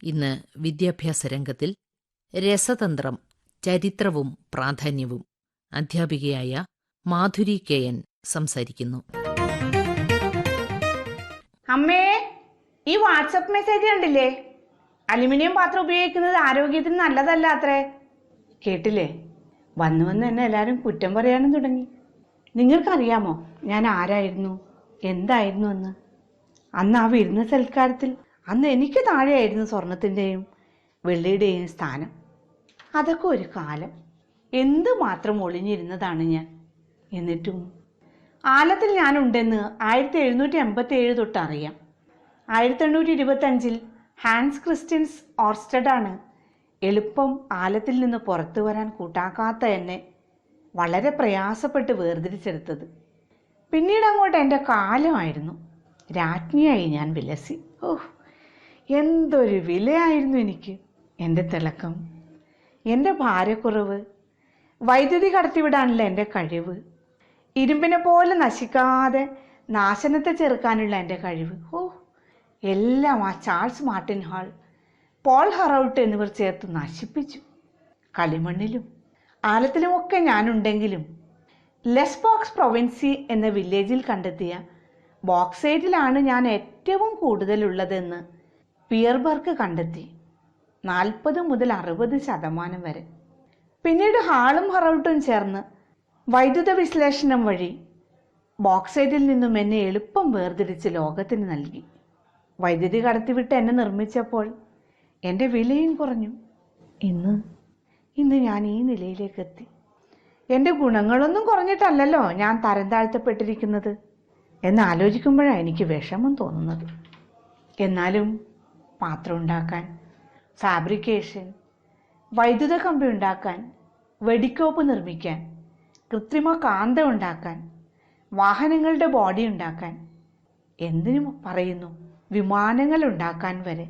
ഇന്ന് വിദ്യാഭ്യാസ രംഗത്തിൽ രസതന്ത്രം, ചരിത്രവും പ്രാധാന്യവും അധ്യാപികയായ മാധുരി KN സംസാരിക്കുന്നു. അമ്മേ, ഈ വാട്സപ്പ് മെസ്സേജ് കണ്ടില്ലേ? അലുമിനിയം പാത്രം ഉപയോഗിക്കുന്നത് ആരോഗ്യത്തിന് നല്ലതല്ല അത്രേ. കേട്ടില്ലേ? വന്ന് എന്നെ എല്ലാവരും കുറ്റം പറയാനും തുടങ്ങി. നിങ്ങൾക്കറിയാമോ ഞാൻ ആരായിരുന്നു, എന്തായിരുന്നു എന്ന്? അന്ന് ആ വിരുന്ന സൽക്കാരത്തിൽ അന്ന് എനിക്ക് താഴെയായിരുന്നു സ്വർണത്തിൻ്റെയും വെള്ളിയുടെയും സ്ഥാനം. അതൊക്കെ ഒരു കാലം. എന്തുമാത്രം ഒളിഞ്ഞിരുന്നതാണ് ഞാൻ. എന്നിട്ടും ആലത്തിൽ ഞാനുണ്ടെന്ന് 1787 തൊട്ട് അറിയാം. 1825 ഹാൻസ് ക്രിസ്റ്റ്യൻസ് ഓർസ്റ്റഡാണ് എളുപ്പം ആലത്തിൽ നിന്ന് പുറത്തു വരാൻ കൂട്ടാക്കാത്ത എന്നെ വളരെ പ്രയാസപ്പെട്ട് വേർതിരിച്ചെടുത്തത്. പിന്നീട് അങ്ങോട്ട് എൻ്റെ കാലമായിരുന്നു. രാജ്ഞിയായി ഞാൻ വിലസി. ഓഹ്, എന്തൊരു വിലയായിരുന്നു എനിക്ക്! എൻ്റെ തിളക്കം, എൻ്റെ ഭാരക്കുറവ്, വൈദ്യുതി കടത്തിവിടാനുള്ള എൻ്റെ കഴിവ്, ഇരുമ്പിനെ പോലെ നശിക്കാതെ നാശനത്തെ ചെറുക്കാനുള്ള എൻ്റെ കഴിവ്, എല്ലാം ആ ചാൾസ് മാർട്ടിൻ ഹാൾ, പോൾ ഹറൗട്ട് എന്നിവർ ചേർത്ത് നശിപ്പിച്ചു. കളിമണ്ണിലും ആലത്തിലുമൊക്കെ ഞാനുണ്ടെങ്കിലും ലെസ്ബോക്സ് പ്രൊവിൻസി എന്ന വില്ലേജിൽ കണ്ടെത്തിയ ബോക്സൈറ്റിലാണ് ഞാൻ ഏറ്റവും കൂടുതലുള്ളതെന്ന് പിയർബർഗ് കണ്ടെത്തി. 40 മുതൽ 60% വരെ. പിന്നീട് ഹാളും ഹറൗട്ടും ചേർന്ന് വൈദ്യുത വിശ്ലേഷണം വഴി ബോക്സൈറ്റിൽ നിന്നും എന്നെ എളുപ്പം വേർതിരിച്ച് ലോകത്തിന് നൽകി. വൈദ്യുതി കടത്തിവിട്ട് എന്നെ നിർമ്മിച്ചപ്പോൾ എൻ്റെ വിലയും കുറഞ്ഞു. ഇന്ന് ഞാൻ ഈ നിലയിലേക്ക് എത്തി. എൻ്റെ ഗുണങ്ങളൊന്നും കുറഞ്ഞിട്ടല്ലല്ലോ ഞാൻ തരം താഴ്ത്തപ്പെട്ടിരിക്കുന്നത് എന്ന് ആലോചിക്കുമ്പോഴാണ് എനിക്ക് വിഷമം തോന്നുന്നത്. എന്നാലും പാത്രം ഉണ്ടാക്കാൻ, ഫാബ്രിക്കേഷൻ, വൈദ്യുത കമ്പി ഉണ്ടാക്കാൻ, വെടിക്കോപ്പ് നിർമ്മിക്കാൻ, കൃത്രിമ കാന്തം ഉണ്ടാക്കാൻ, വാഹനങ്ങളുടെ ബോഡി ഉണ്ടാക്കാൻ, എന്തിനും പറയുന്നു വിമാനങ്ങൾ ഉണ്ടാക്കാൻ വരെ,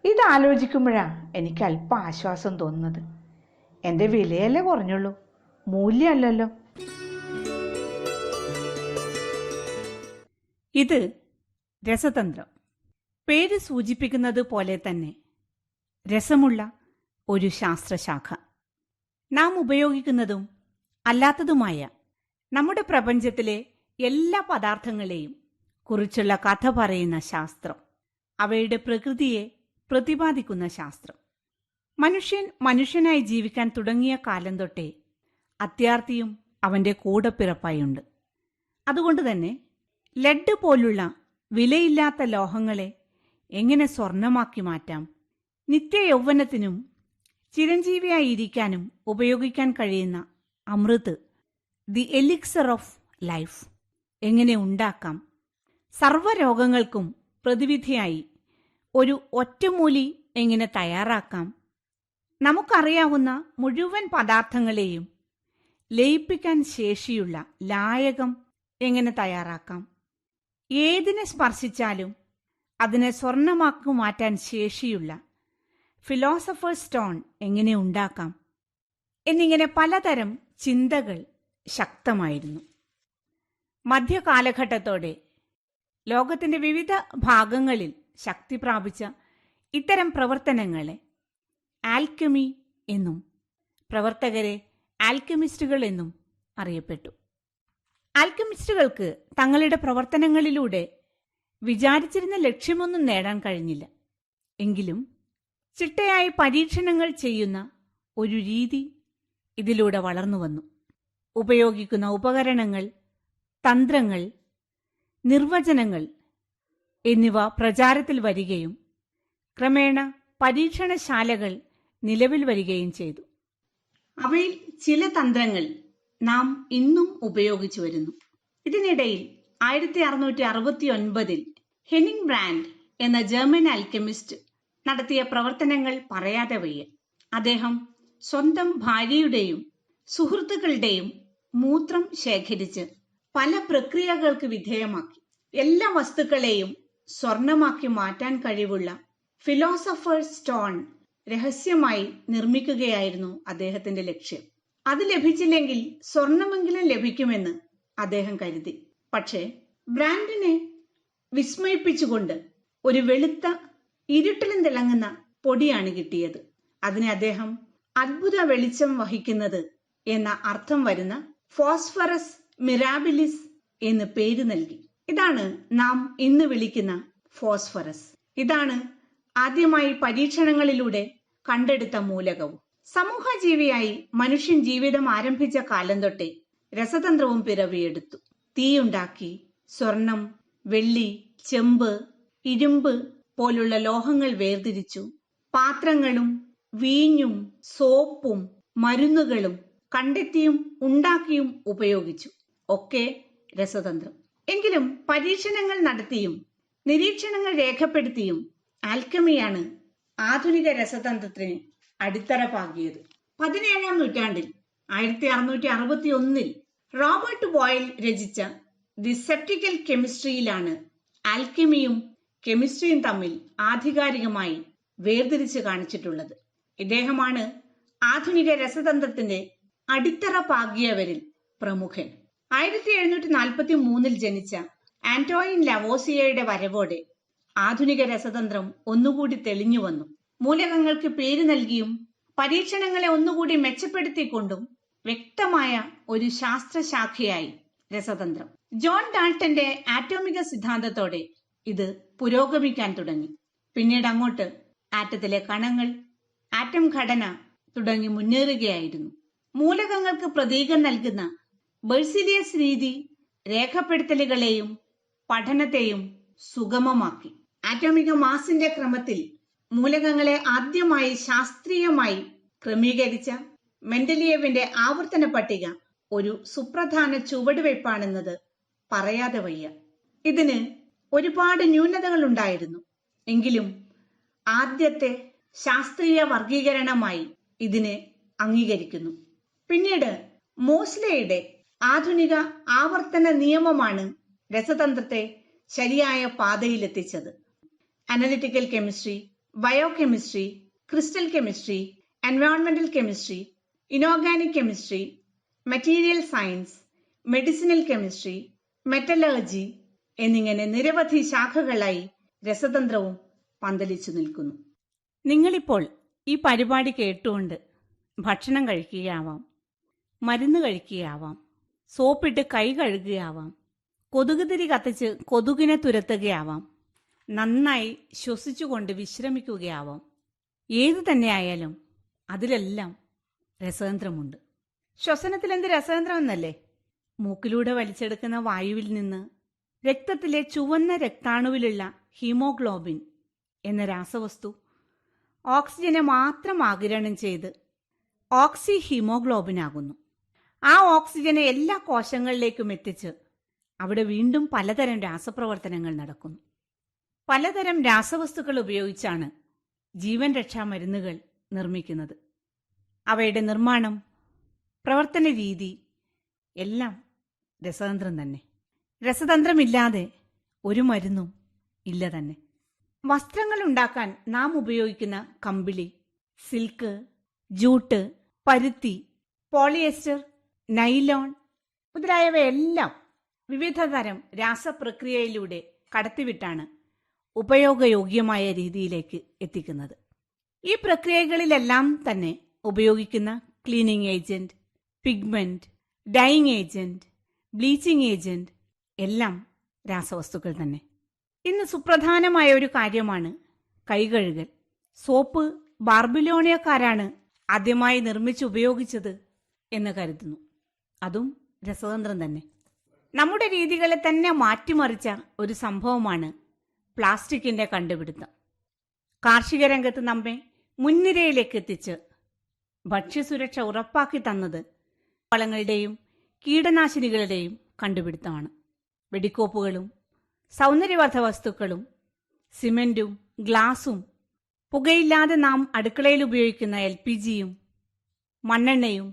ഇതാലോചിക്കുമ്പോഴാണ് എനിക്ക് അല്പം ആശ്വാസം തോന്നുന്നത്. എൻ്റെ വിലയല്ലേ കുറഞ്ഞുള്ളൂ, മൂല്യമല്ലല്ലോ. ഇത് രസതന്ത്രം. പേര് സൂചിപ്പിക്കുന്നത് പോലെ തന്നെ രസമുള്ള ഒരു ശാസ്ത്രശാഖ. നാം ഉപയോഗിക്കുന്നതും അല്ലാത്തതുമായ നമ്മുടെ പ്രപഞ്ചത്തിലെ എല്ലാ പദാർത്ഥങ്ങളെയും കുറിച്ചുള്ള കഥ പറയുന്ന ശാസ്ത്രം, അവയുടെ പ്രകൃതിയെ പ്രതിപാദിക്കുന്ന ശാസ്ത്രം. മനുഷ്യനായി ജീവിക്കാൻ തുടങ്ങിയ കാലം തൊട്ടേ അത്യാർത്തിയും അവൻ്റെ കൂടപ്പിറപ്പായുണ്ട്. അതുകൊണ്ട് തന്നെ ലെഡ് പോലുള്ള വിലയില്ലാത്ത ലോഹങ്ങളെ എങ്ങനെ സ്വർണമാക്കി മാറ്റാം, നിത്യയൗവനത്തിനും ചിരഞ്ജീവിയായിരിക്കാനും ഉപയോഗിക്കാൻ കഴിയുന്ന അമൃത്, ദി എലിക്സർ ഓഫ് ലൈഫ്, എങ്ങനെ ഉണ്ടാക്കാം, സർവ്വരോഗങ്ങൾക്കും പ്രതിവിധിയായി ഒരു ഒറ്റമൂലി എങ്ങനെ തയ്യാറാക്കാം, നമുക്കറിയാവുന്ന മുഴുവൻ പദാർത്ഥങ്ങളെയും ലയിപ്പിക്കാൻ ശേഷിയുള്ള ലായകം എങ്ങനെ തയ്യാറാക്കാം, ഏതിനെ സ്പർശിച്ചാലും അതിനെ സ്വർണമാക്കി മാറ്റാൻ ശേഷിയുള്ള ഫിലോസഫേഴ്സ് സ്റ്റോൺ എങ്ങനെ ഉണ്ടാക്കാം എന്നിങ്ങനെ പലതരം ചിന്തകൾ ശക്തമായിരുന്നു. മധ്യകാലഘട്ടത്തോടെ ലോകത്തിൻ്റെ വിവിധ ഭാഗങ്ങളിൽ ശക്തി പ്രാപിച്ച ഇത്തരം പ്രവർത്തനങ്ങളെ ആൽക്കെമി എന്നും പ്രവർത്തകരെ ആൽക്കെമിസ്റ്റുകൾ എന്നും അറിയപ്പെട്ടു. ആൽക്കെമിസ്റ്റുകൾക്ക് തങ്ങളുടെ പ്രവർത്തനങ്ങളിലൂടെ വിചാരിച്ചിരുന്ന ലക്ഷ്യമൊന്നും നേടാൻ കഴിഞ്ഞില്ല. എങ്കിലും ചിട്ടയായി പരീക്ഷണങ്ങൾ ചെയ്യുന്ന ഒരു രീതി ഇതിലൂടെ വളർന്നു വന്നു. ഉപയോഗിക്കുന്ന ഉപകരണങ്ങൾ, തന്ത്രങ്ങൾ, നിർവചനങ്ങൾ എന്നിവ പ്രചാരത്തിൽ വരികയും ക്രമേണ പരീക്ഷണശാലകൾ നിലവിൽ വരികയും ചെയ്തു. അവയിൽ ചില തന്ത്രങ്ങൾ നാം ഇന്നും ഉപയോഗിച്ചു വരുന്നു. ഇതിനിടയിൽ 1669 ഹെനിങ് ബ്രാൻഡ് എന്ന ജർമ്മൻ ആൽക്കെമിസ്റ്റ് നടത്തിയ പ്രവർത്തനങ്ങൾ പറയാതെ വയ്യ. അദ്ദേഹം സ്വന്തം ഭാര്യയുടെയും സുഹൃത്തുക്കളുടെയും മൂത്രം ശേഖരിച്ച് പല പ്രക്രിയകൾക്ക് വിധേയമാക്കി എല്ലാ വസ്തുക്കളെയും സ്വർണമാക്കി മാറ്റാൻ കഴിവുള്ള ഫിലോസഫേഴ്സ് സ്റ്റോൺ രഹസ്യമായി നിർമ്മിക്കുകയായിരുന്നു അദ്ദേഹത്തിന്റെ ലക്ഷ്യം. അത് ലഭിച്ചില്ലെങ്കിൽ സ്വർണമെങ്കിലും ലഭിക്കുമെന്ന് അദ്ദേഹം കരുതി. പക്ഷേ ബ്രാൻഡിനെ വിസ്മയിപ്പിച്ചുകൊണ്ട് ഒരു വെളുത്ത ഇരുട്ടിലും തിളങ്ങുന്ന പൊടിയാണ് കിട്ടിയത്. അതിന് അദ്ദേഹം അത്ഭുത വെളിച്ചം വഹിക്കുന്നത് എന്ന അർത്ഥം വരുന്ന ഫോസ്ഫറസ് മിറാബിലിസ് എന്ന് പേര് നൽകി. ഇതാണ് നാം ഇന്ന് വിളിക്കുന്ന ഫോസ്ഫറസ്. ഇതാണ് ആദ്യമായി പരീക്ഷണങ്ങളിലൂടെ കണ്ടെടുത്ത മൂലകവും. സമൂഹജീവിയായി മനുഷ്യൻ ജീവിതം ആരംഭിച്ച കാലം തൊട്ടേ രസതന്ത്രവും പിറവിയെടുത്തു. തീയുണ്ടാക്കി സ്വർണം, വെള്ളി, ചെമ്പ്, ഇരുമ്പ് പോലുള്ള ലോഹങ്ങൾ വേർതിരിച്ചു. പാത്രങ്ങളും വീഞ്ഞും സോപ്പും മരുന്നുകളും കണ്ടെത്തിയും ഉണ്ടാക്കിയും ഉപയോഗിച്ചു. ഒക്കെ രസതന്ത്രം. എങ്കിലും പരീക്ഷണങ്ങൾ നടത്തിയും നിരീക്ഷണങ്ങൾ രേഖപ്പെടുത്തിയും ആൽക്കമിയാണ് ആധുനിക രസതന്ത്രത്തിന് അടിത്തറ പാകിയത്. 17-ാം നൂറ്റാണ്ടിൽ 1661 റോബർട്ട് ബോയിൽ രചിച്ച ദി സെപ്റ്റിക്കൽ കെമിസ്ട്രിയിലാണ് ആൽക്കമിയും കെമിസ്ട്രിയും തമ്മിൽ ആധികാരികമായി വേർതിരിച്ച് കാണിച്ചിട്ടുള്ളത്. ഇദ്ദേഹമാണ് ആധുനിക രസതന്ത്രത്തിന്റെ അടിത്തറ പാകിയവരിൽ പ്രമുഖൻ. 1743 ജനിച്ച ആന്റോയിൻ ലവോസിയയുടെ വരവോടെ ആധുനിക രസതന്ത്രം ഒന്നുകൂടി തെളിഞ്ഞു വന്നു. മൂലകങ്ങൾക്ക് പേര് നൽകിയും പരീക്ഷണങ്ങളെ ഒന്നുകൂടി മെച്ചപ്പെടുത്തിക്കൊണ്ടും വ്യക്തമായ ഒരു ശാസ്ത്രശാഖയായി രസതന്ത്രം. ജോൺ ഡാൾട്ടന്റെ ആറ്റോമിക സിദ്ധാന്തത്തോടെ ഇത് പുരോഗമിക്കാൻ തുടങ്ങി. പിന്നീട് അങ്ങോട്ട് ആറ്റത്തിലെ കണങ്ങൾ, ആറ്റം ഘടന തുടങ്ങി മുന്നേറുകയായിരുന്നു. മൂലകങ്ങൾക്ക് പ്രതീകം നൽകുന്ന ബെർസിലിയസ് രീതി രേഖപ്പെടുത്തലുകളെയും പഠനത്തെയും സുഗമമാക്കി. ആറ്റോമിക മാസിന്റെ ക്രമത്തിൽ മൂലകങ്ങളെ ആദ്യമായി ശാസ്ത്രീയമായി ക്രമീകരിച്ച മെൻഡലിയേവിന്റെ ആവർത്തന പട്ടിക ഒരു സുപ്രധാന ചുവടുവയ്പ്പാണെന്നത് പറയാതെ വയ്യ. ഇതിന് ഒരുപാട് ന്യൂനതകൾ ഉണ്ടായിരുന്നു. എങ്കിലും ആദ്യത്തെ ശാസ്ത്രീയ വർഗീകരണമായി ഇതിനെ അംഗീകരിക്കുന്നു. പിന്നീട് മോസ്ലെയുടെ ആധുനിക ആവർത്തന നിയമമാണ് രസതന്ത്രത്തെ ശരിയായ പാതയിലെത്തിച്ചത്. Analytical chemistry, biochemistry, crystal chemistry, എൻവയോൺമെന്റൽ chemistry, inorganic chemistry, material science, medicinal chemistry, metallurgy എന്നിങ്ങനെ നിരവധി ശാഖകളായി രസതന്ത്രവും പന്തലിച്ചു നിൽക്കുന്നു. നിങ്ങളിപ്പോൾ ഈ പരിപാടി കേട്ടുകൊണ്ട് ഭക്ഷണം കഴിക്കുകയാവാം, മരുന്ന് കഴിക്കുകയാവാം, സോപ്പിട്ട് കൈ കഴുകുകയാവാം, കൊതുകുതിരി കത്തിച്ച് കൊതുകിനെ തുരത്തുകയാവാം, നന്നായി ശ്വസിച്ചുകൊണ്ട് വിശ്രമിക്കുകയാവാം. ഏതു തന്നെയായാലും അതിലെല്ലാം രസതന്ത്രമുണ്ട്. ശ്വസനത്തിൽ എന്ത് രസതന്ത്രം എന്നല്ലേ? മൂക്കിലൂടെ വലിച്ചെടുക്കുന്ന വായുവിൽ നിന്ന് രക്തത്തിലെ ചുവന്ന രക്താണുവിലുള്ള ഹീമോഗ്ലോബിൻ എന്ന രാസവസ്തു ഓക്സിജനെ മാത്രം ആഗിരണം ചെയ്ത് ഓക്സി ഹീമോഗ്ലോബിനാകുന്നു. ആ ഓക്സിജനെ എല്ലാ കോശങ്ങളിലേക്കും എത്തിച്ച് അവിടെ വീണ്ടും പലതരം രാസപ്രവർത്തനങ്ങൾ നടക്കുന്നു. പലതരം രാസവസ്തുക്കൾ ഉപയോഗിച്ചാണ് ജീവൻ രക്ഷാ മരുന്നുകൾ നിർമ്മിക്കുന്നത്. അവയുടെ നിർമ്മാണം, പ്രവർത്തന രീതി എല്ലാം രസതന്ത്രം തന്നെ. രസതന്ത്രമില്ലാതെ ഒരു മരുന്നും ഇല്ല തന്നെ. വസ്ത്രങ്ങൾ ഉണ്ടാക്കാൻ നാം ഉപയോഗിക്കുന്ന കമ്പിളി, സിൽക്ക്, ജൂട്ട്, പരുത്തി, പോളിയസ്റ്റർ, നൈലോൺ മുതലായവയെല്ലാം വിവിധ തരം രാസപ്രക്രിയയിലൂടെ കടത്തിവിട്ടാണ് ഉപയോഗയോഗ്യമായ രീതിയിലേക്ക് എത്തിക്കുന്നത്. ഈ പ്രക്രിയകളിലെല്ലാം തന്നെ ഉപയോഗിക്കുന്ന cleaning agent, pigment, dyeing agent, bleaching agent എല്ലാം രാസവസ്തുക്കൾ തന്നെ. ഇന്ന് സുപ്രധാനമായ ഒരു കാര്യമാണ് കൈകഴുകൽ. സോപ്പ് ബാർബിലോണിയക്കാരാണ് ആദ്യമായി നിർമ്മിച്ചുപയോഗിച്ചത് എന്ന് കരുതുന്നു. അതും രസതന്ത്രം തന്നെ. നമ്മുടെ രീതികളെ തന്നെ മാറ്റിമറിച്ച ഒരു സംഭവമാണ് പ്ലാസ്റ്റിക്കിന്റെ കണ്ടുപിടുത്തം. കാർഷിക രംഗത്ത് നമ്മെ മുൻനിരയിലേക്ക് എത്തിച്ച് ഭക്ഷ്യസുരക്ഷ ഉറപ്പാക്കി തന്നത് വളങ്ങളുടെയും കീടനാശിനികളുടെയും കണ്ടുപിടുത്തമാണ്. വെടിക്കോപ്പുകളും സൗന്ദര്യവർദ്ധ വസ്തുക്കളും സിമന്റും ഗ്ലാസും പുകയില്ലാതെ നാം അടുക്കളയിൽ ഉപയോഗിക്കുന്ന LPGയും മണ്ണെണ്ണയും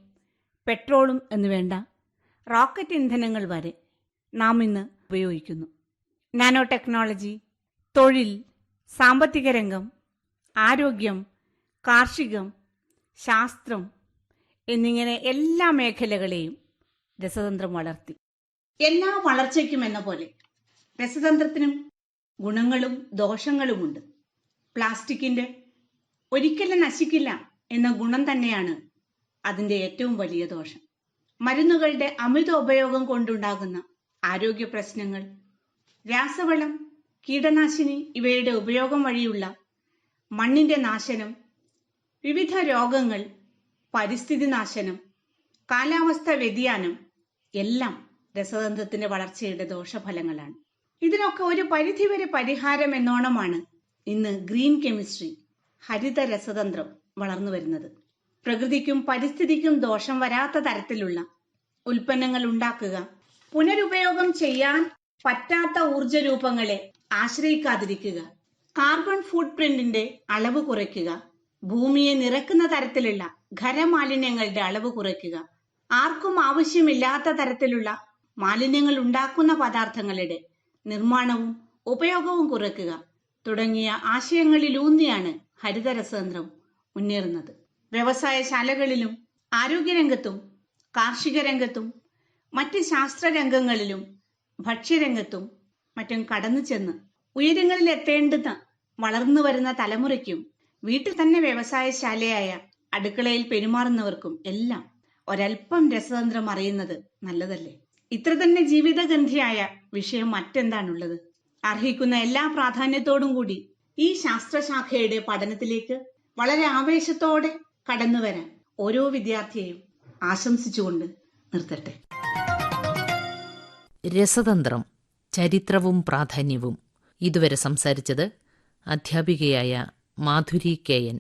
പെട്രോളും എന്നുവേണ്ട റോക്കറ്റ് ഇന്ധനങ്ങൾ വരെ നാം ഇന്ന് ഉപയോഗിക്കുന്നു. നാനോ ടെക്നോളജി, തൊഴിൽ, സാമ്പത്തിക രംഗം, ആരോഗ്യം, കാർഷികം, ശാസ്ത്രം എന്നിങ്ങനെ എല്ലാ മേഖലകളെയും രസതന്ത്രം വളർത്തി. എല്ലാ വളർച്ചയ്ക്കും എന്ന പോലെ രസതന്ത്രത്തിനും ഗുണങ്ങളും ദോഷങ്ങളുമുണ്ട്. പ്ലാസ്റ്റിക്കിന്റെ ഒരിക്കലും നശിക്കില്ല എന്ന ഗുണം തന്നെയാണ് അതിന്റെ ഏറ്റവും വലിയ ദോഷം. മരുന്നുകളുടെ അമിത ഉപയോഗം കൊണ്ടുണ്ടാകുന്ന ആരോഗ്യ പ്രശ്നങ്ങൾ, രാസവളം, കീടനാശിനി ഇവയുടെ ഉപയോഗം വഴിയുള്ള മണ്ണിന്റെ നാശനം, വിവിധ രോഗങ്ങൾ, പരിസ്ഥിതി നാശനം, കാലാവസ്ഥ വ്യതിയാനം എല്ലാം രസതന്ത്രത്തിന്റെ വളർച്ചയുടെ ദോഷഫലങ്ങളാണ്. ഇതിനൊക്കെ ഒരു പരിധിവരെ പരിഹാരം എന്നോണമാണ് ഇന്ന് ഗ്രീൻ കെമിസ്ട്രി, ഹരിത രസതന്ത്രം വളർന്നു വരുന്നത്. പ്രകൃതിക്കും പരിസ്ഥിതിക്കും ദോഷം വരാത്ത തരത്തിലുള്ള ഉൽപ്പന്നങ്ങൾ ഉണ്ടാക്കുക, പുനരുപയോഗം ചെയ്യാൻ പറ്റാത്ത ഊർജ രൂപങ്ങളെ ആശ്രയിക്കാതിരിക്കുക, കാർബൺ ഫുട് പ്രിന്റിന്റെ അളവ് കുറയ്ക്കുക, ഭൂമിയെ നിറക്കുന്ന തരത്തിലുള്ള ഖരമാലിന്യങ്ങളുടെ അളവ് കുറയ്ക്കുക, ആർക്കും ആവശ്യമില്ലാത്ത തരത്തിലുള്ള മാലിന്യങ്ങൾ ഉണ്ടാക്കുന്ന പദാർത്ഥങ്ങളുടെ നിർമ്മാണവും ഉപയോഗവും കുറയ്ക്കുക തുടങ്ങിയ ആശയങ്ങളിലൂന്നിയാണ് ഹരിതരസതന്ത്രം മുന്നേറുന്നത്. വ്യവസായശാലകളിലും ആരോഗ്യരംഗത്തും കാർഷിക രംഗത്തും മറ്റ് ശാസ്ത്രരംഗങ്ങളിലും ഭക്ഷ്യരംഗത്തും മറ്റും കടന്നു ചെന്ന് ഉയരങ്ങളിൽ എത്തേണ്ടുന്ന വളർന്നു വരുന്ന തലമുറയ്ക്കും വീട്ടിൽ തന്നെ വ്യവസായശാലയായ അടുക്കളയിൽ പെരുമാറുന്നവർക്കും എല്ലാം ഒരൽപ്പം രസതന്ത്രം അറിയുന്നത് നല്ലതല്ലേ? ഇത്ര തന്നെ ജീവിതഗന്ധിയായ വിഷയം മറ്റെന്താണുള്ളത്? അർഹിക്കുന്ന എല്ലാ പ്രാധാന്യത്തോടും കൂടി ഈ ശാസ്ത്രശാഖയുടെ പഠനത്തിലേക്ക് വളരെ ആവേശത്തോടെ കടന്നുവരാൻ ഓരോ വിദ്യാർത്ഥിയെയും ആശംസിച്ചുകൊണ്ട് നിർത്തട്ടെ. രസതന്ത്രം, ചരിത്രവും പ്രാധാന്യവും. ഇതുവരെ സംസാരിച്ചത് അധ്യാപികയായ മാധുരി കെ.എൻ.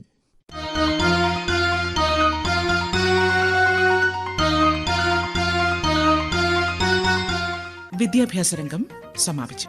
വിദ്യാഭ്യാസ രംഗം സമാപിച്ചു.